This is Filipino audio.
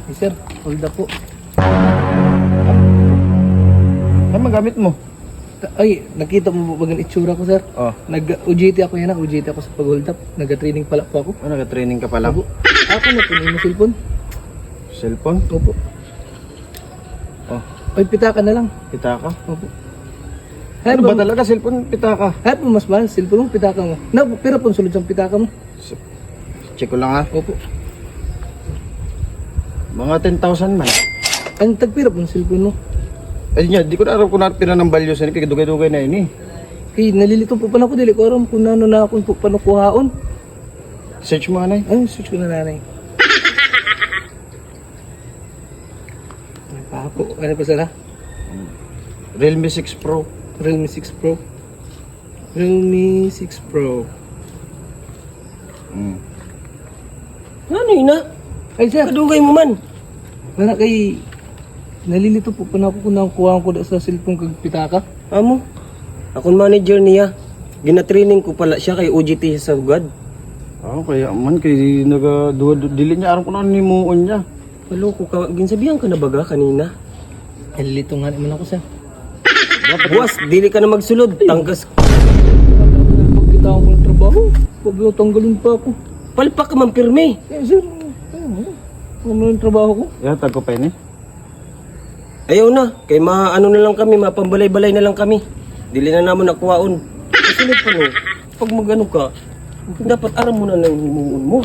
Hey, sir, hold up po. Ano magamit mo? Ay, nakita mo ba bagang itsura ko, sir? Oh. Nag-UGT ako yan, UGT ako sa pag-hold up. Nag-training pala po ako. Ano, nag-training ka pa lang? Opo. Ako na punin mo cellphone. Cellphone? Opo. Oh, Ay, pitaka na lang. kita ka? Opo. Ano ba talaga cellphone? Pita ka? Hayat mo mas mahal, cellphone mo, pitaka mo. Na, pero pun sulod sa pitaka mo. Check ko lang ha. Opo. Mga 10,000 man. Ang tagpira pun cellphone mo. Ay niya, di ko na alam kung napira ng value sa kaya dugay-dugay na yun eh. Kay nalilito po pa na ako, dili ko aram kung nano na akong panukuhaon. Search mo anay. Ay, switch ko na nanay. Ano pa po? Ano pa sana? Realme 6 Pro. Realme 6 Pro. Realme 6 Pro. Mm. Ano yun na? Ay, sir. Kadugay mo man. Wala kay... Nalilito po pa na ako kung nakukuhaan ko sa cellphone kag pitaka. Amo? Akong manager niya. Gina-training ko pala siya kay UGT sa Ugad. Kaya man, kay dili niya aram ko na nimuon niya. Maloko ka. Ginsabihan ka na baga kanina? Nalilito nga naman ako, sir. Buwas, dili ka na magsulod. Tangkas. Pagkita ko ng trabaho, pag tanggalin pa ako. Palpak ka man pirme. Eh, sir, ano yung trabaho ko? Yan, tag ko pa yun eh. Ayaw na. Kay ano na lang kami, mapambalay-balay na lang kami. Dili na naman nakuhaon. Kasunod pa no. Pag magano ka, dapat aram mo na lang himuon mo.